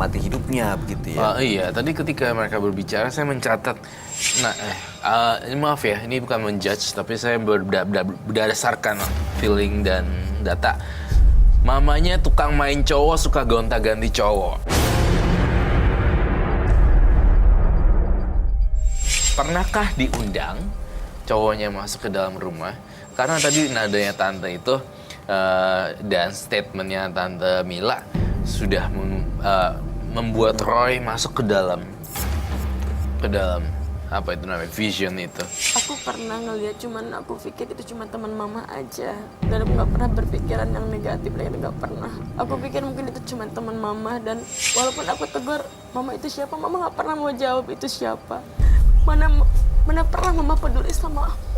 menikmati hidupnya begitu ya. Iya, tadi ketika mereka berbicara saya mencatat. Nah, ini maaf ya, ini bukan menjudge, tapi saya berdasarkan feeling dan data. Mamanya tukang main cowok, suka gonta-ganti cowok. Pernahkah diundang cowoknya masuk ke dalam rumah? Karena tadi nadanya tante itu dan statementnya tante Mila sudah membuat Roy masuk ke dalam apa itu namanya, vision itu. Aku pernah ngeliat, cuman aku pikir itu cuma teman mama aja. Dan aku nggak pernah berpikiran yang negatif, nggak pernah. Aku pikir mungkin itu cuma teman mama, dan walaupun aku tegur, mama itu siapa? Mama nggak pernah mau jawab itu siapa. Mana pernah mama peduli sama aku.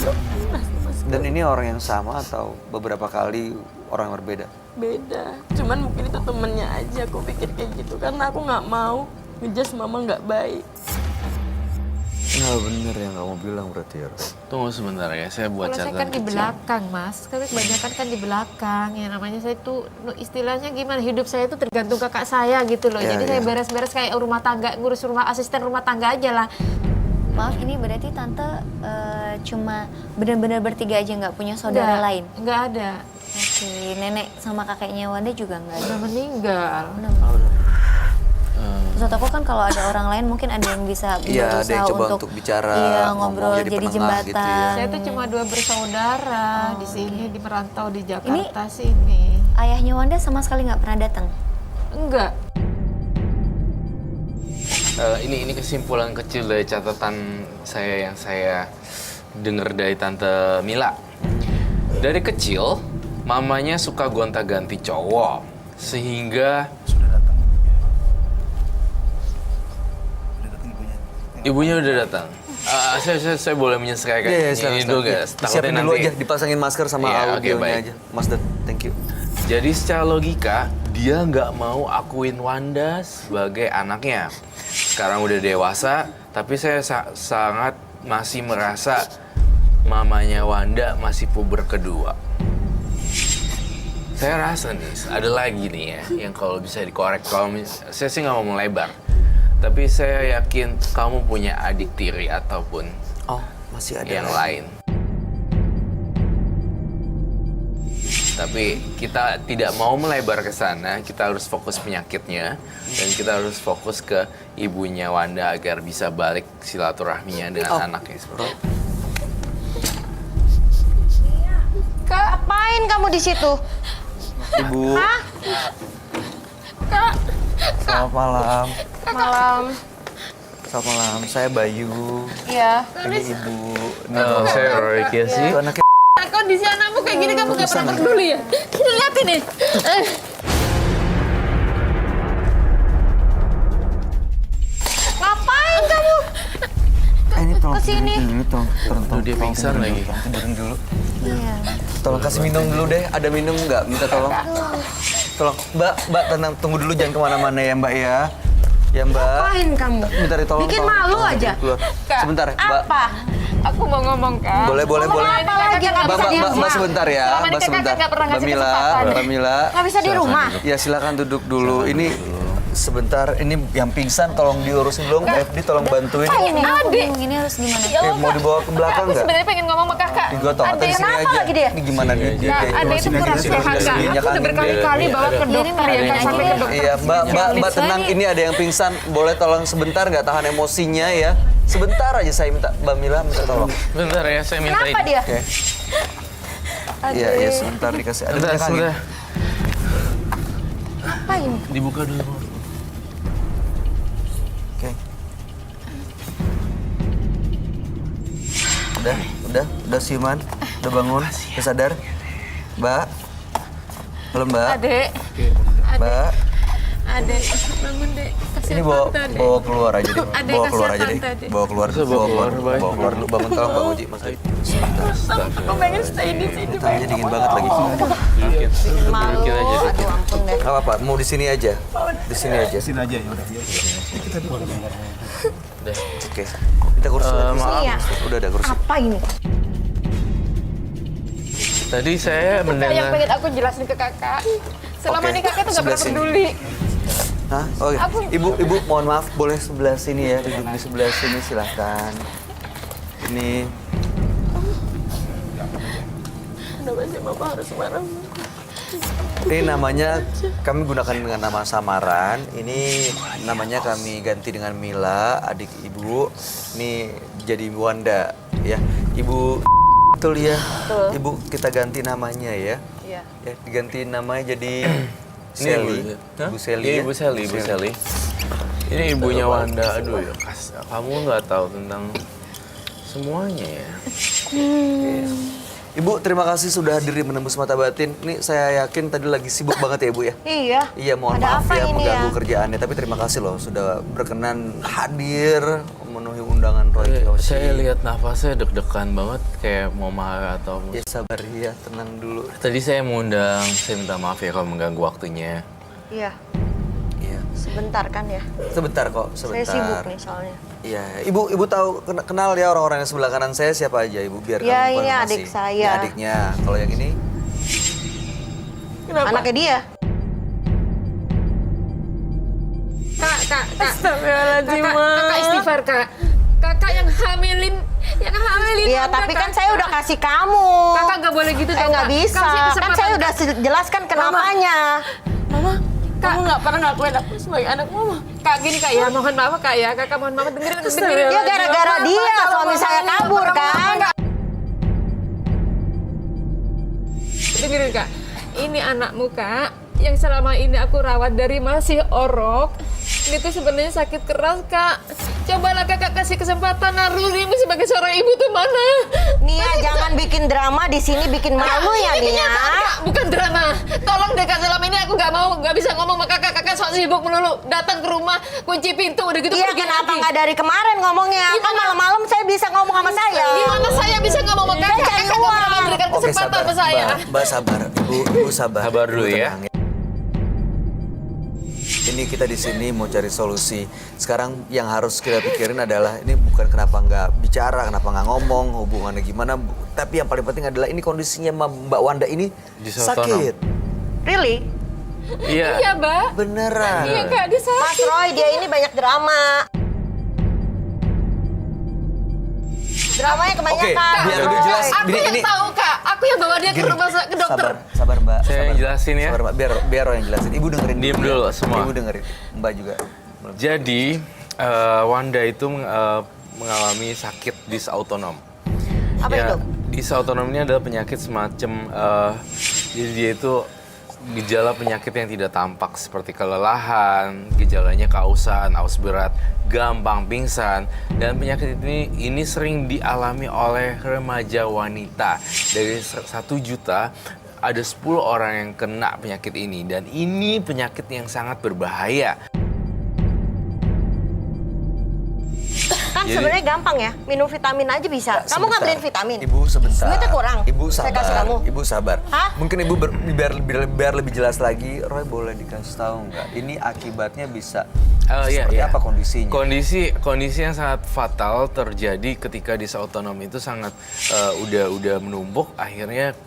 Nggak pernah sama sekali. Dan ini orang yang sama atau beberapa kali orang yang berbeda? Beda. Cuman mungkin itu temennya aja, aku pikir kayak gitu. Karena aku nggak mau ngejudge mama nggak baik. Nah bener yang kamu bilang berarti ya. Tunggu sebentar ya, saya buat Kalau saya catatan kan di kecil. belakang, Mas. Tapi kebanyakan kan di belakang. Ya namanya saya tuh istilahnya gimana? Hidup saya itu tergantung kakak saya gitu loh. Ya, Jadi ya. saya beres-beres kayak rumah tangga, ngurus asisten rumah tangga aja lah. Maaf, ini berarti tante cuma benar-benar bertiga aja, nggak punya saudara lain? Nggak ada. Oke, nenek sama kakeknya Wanda juga nggak ada? Udah meninggal. Maksud aku kan kalau ada orang lain mungkin ada yang bisa Iya, ada yang berusaha coba untuk bicara, iya, ngomong, ngobrol, jadi jadi penengah jembatan. gitu ya. Saya tuh cuma 2 bersaudara di sini, di merantau di Jakarta sini. Ayahnya Wanda sama sekali nggak pernah datang? Enggak. Ini kesimpulan kecil dari catatan saya yang saya dengar dari tante Mila. Dari kecil, mamanya suka gonta-ganti cowok, sehingga ibunya udah datang. Saya boleh menyesuaikan Iya, ini dulu guys. Siapin dulu aja, dipasangin masker sama Iya, oke, audionya baik. aja. Mas Dan, thank you. Jadi secara logika, dia nggak mau akuin Wanda sebagai anaknya. Sekarang udah dewasa, tapi saya sangat masih merasa mamanya Wanda masih puber kedua. Saya rasa nih, ada lagi nih ya, yang kalau bisa dikorek. Saya sih nggak mau melebar. Tapi saya yakin kamu punya adik tiri ataupun Oh, masih ada yang lagi. lain. Tapi kita tidak mau melebar ke sana, kita harus fokus penyakitnya. Dan kita harus fokus ke ibunya Wanda agar bisa balik silaturahminya dengan anaknya. Kak, apain kamu di situ? Ibu. Kak, Selamat malam. malam. Selamat malam. Saya Bayu. Iya. Ini Ibu. Saya Roy Kiesi. Itu anaknya. Kondisi anakmu kayak gini kamu gak pernah peduli ya? Lihatin nih. Ngapain kamu? Ini tolong Kesini. tidurin dulu, tolong Dia pingsan tidurin lagi. dulu, tolong tidurin dulu. Iya. Tolong kasih minum dulu deh. Ada minum nggak? Minta tolong. Tolong, Mbak, tenang, tunggu dulu, jangan kemana-mana ya, Mbak ya. Ya, Mbak. Ngapain kamu? Minta ditolong. Bikin tolong, malu tolong, aja. keluar. Sebentar, Mbak. Apa? Aku mau ngomong, Kak. Boleh. Apa lagi nggak Mbak, bisa di Mbak, rumah? sebentar ya. Selama ini Mbak, kakak sebentar. nggak pernah Mbak ngasih Mila, kesempatan. Mbak Mila. Nggak bisa di rumah? Ya, silakan duduk dulu. Ini sebentar, ini yang pingsan tolong diurusin dulu. FD tolong bantuin. Ini aku Adik. bingung, ini harus gimana? Mau dibawa ke belakang Aku nggak? sebenarnya pengen ngomong sama kakak. Digotong atau di sini kenapa aja? lagi dia? Ini gimana dia? Nah, Ade itu kurang sehat, Kak. Aku udah berkali-kali bawa ke dokter ya, Kak. Sampai ke dokter. Iya, Mbak tenang. Ini ada yang pingsan. Boleh tolong sebentar nggak, tahan emosinya ya? Sebentar aja saya minta, Mbak Mila minta tolong. Bentar ya, saya minta Kenapa ini. dia? Oke. Iya, sebentar dikasih. Ada minyak angin. Sebentar. Ngapain? Dibuka dulu. Oke. Udah siuman, udah bangun, udah sadar. Mbak. Halo, Mbak. Adek, Mbak. Adek, bangun, Dek. Kasihan Ini bawa Tante, Adek. bawa keluar aja deh. Adek, Bawa keluar kasihan aja deh. Tante, Adek. Bawa keluar. Bisa bawa keluar, Bay. Bawa keluar dulu. Bangun tolong Bang Uji, Mas. Aku pengen stay di sini. Tanya dingin banget lagi. Malu. Dikit aja, dikit. Aduh ampun deh. Gak apa-apa, mau di sini aja. Di sini aja. Sini aja ya udah. Oke. Kita kursi lagi. Maaf. Iya. Udah ada kursi. Apa ini? Tadi saya Kak, yang mendengar. pengen aku jelasin ke kakak. Selama Oke. ini kakak tuh gak pernah Sebelah sini. peduli. Hah? Oke. Ibu mohon maaf, boleh sebelah sini ya, duduk di sebelah sini silahkan. Ini Kenapa sih mama harus marah? namanya kami gunakan dengan nama samaran. Ini namanya kami ganti dengan Mila, adik ibu. Ini jadi Wanda ya. Ibu betul ya. Ibu kita ganti namanya ya. Iya. Ya, diganti namanya jadi Ini Sally. Hah? Ibu Sally. Iya, ya? Ibu Sally. Ini ibunya Wanda. Aduh ya, kamu nggak tahu tentang semuanya ya. Ibu, terima kasih sudah hadir di Menembus Mata Batin. Ini saya yakin tadi lagi sibuk banget ya, Ibu ya? Iya. Iya, mohon Ada maaf apa ya ini mengganggu ya? kerjaannya. Tapi terima kasih loh sudah berkenan hadir memenuhi undangan Roy Kiyoshi. Saya lihat nafasnya deg-degan banget, kayak mau marah atau... Ya sabar ya, tenang dulu. Tadi saya mau undang, saya minta maaf ya kalau mengganggu waktunya. Iya. Iya. Sebentar kan ya. Sebentar kok, sebentar. Saya sibuk nih soalnya. Iya, Ibu tahu kenal ya orang-orang yang sebelah kanan saya siapa aja, Ibu biar Ya, kamu ini konfirmasi. adik saya. Ini adiknya. Kalau yang ini Anaknya dia. Kak. Astagfirullahaladzim, Kakak istighfar, Kak. Kakak yang hamilin Iya, Wanda, tapi kan Kak. saya udah kasih kamu. Kakak nggak boleh gitu dong, nggak Kak. bisa. Kasih Kan kesempatan, saya udah Kak. jelaskan kenapanya. Mama, kamu nggak pernah ngakuin aku sebagai anak mama. Kak, gini Kak ya, mohon maaf Kak ya. Kakak mohon maaf, dengerin. Ya gara-gara dia suami saya kabur kan. Dengerin Kak, ini anakmu Kak, yang selama ini aku rawat dari masih orok. Ini tuh sebenarnya sakit keras Kak. Cobalah Kakak kasih kesempatan Narurimu sebagai seorang ibu tuh mana? Nia, jangan bikin drama di sini, bikin malu ya Ini Nia. kenyataan, Kak, bukan drama. Tolong deh Kak, selama ini aku nggak bisa ngomong sama Kakak. Kakak sok sibuk melulu. Datang ke rumah, kunci pintu, udah gitu Iya, pergi kenapa lagi. nggak dari kemarin ngomongnya? Kan Gimana? malam-malam saya bisa ngomong sama saya. Gimana saya bisa ngomong sama Kakak? Saya cari Kakak nggak pernah uang. memberikan Oke, kesempatan sabar, sama saya. Mbak sabar, Ibu sabar. Sabar dulu Ibu ya. tenang Ini kita di sini mau cari solusi. Sekarang yang harus kita pikirin adalah ini bukan kenapa nggak bicara, kenapa nggak ngomong, hubungannya gimana. Tapi yang paling penting adalah ini kondisinya Mbak Wanda ini Disotonom. sakit. Really? Iya. Iya, Mbak. Beneran. Iya, Kak, dia sakit. Mas Roy, dia ini banyak drama. Dramanya kebanyakan. Oke, biar lebih jelas. Aku yang tahu, Kak. Aku yang bawa dia ke rumah ke dokter. Sabar Mbak. Saya sabar. yang jelasin ya. Sabar Mbak, biar Roy yang jelasin. Ibu dengerin. Diem ya. dulu semua. Ibu dengerin. Mbak juga. Jadi, Wanda itu mengalami sakit disautonom. Apa itu? Disautonom ini adalah penyakit semacam, jadi dia itu gejala penyakit yang tidak tampak seperti kelelahan, gejalanya kausan, aus berat, gampang pingsan, dan penyakit ini sering dialami oleh remaja wanita. Dari 1 juta ada 10 orang yang kena penyakit ini, dan ini penyakit yang sangat berbahaya. Kan Jadi- sebenarnya gampang ya, minum vitamin aja bisa. Kamu nggak beliin vitamin? Ibu sebentar. Duitnya kurang. Ibu Saya sabar. kasih kamu. Ibu sabar. Hah? Mungkin Ibu biar lebih jelas lagi, Roy boleh dikasih tahu nggak? Ini akibatnya bisa Iya, seperti iya. apa kondisinya? Kondisi yang sangat fatal terjadi ketika disautonom itu sangat udah menumpuk, akhirnya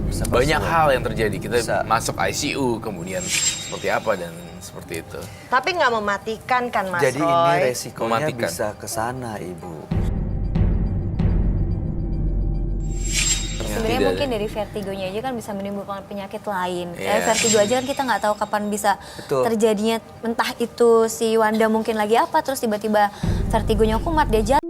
Bisa banyak pasien. hal yang terjadi. Kita Bisa. masuk ICU, kemudian seperti apa dan seperti itu. Tapi nggak mematikan kan Mas Jadi Roy? ini resikonya Mematikan. bisa ke sana, Ibu. Sebenarnya Tidak mungkin ada. dari vertigonya aja kan bisa menimbulkan penyakit lain. Iya. Vertigo aja kan kita nggak tahu kapan bisa Betul. terjadinya. Entah itu si Wanda mungkin lagi apa, terus tiba-tiba vertigonya kumat, dia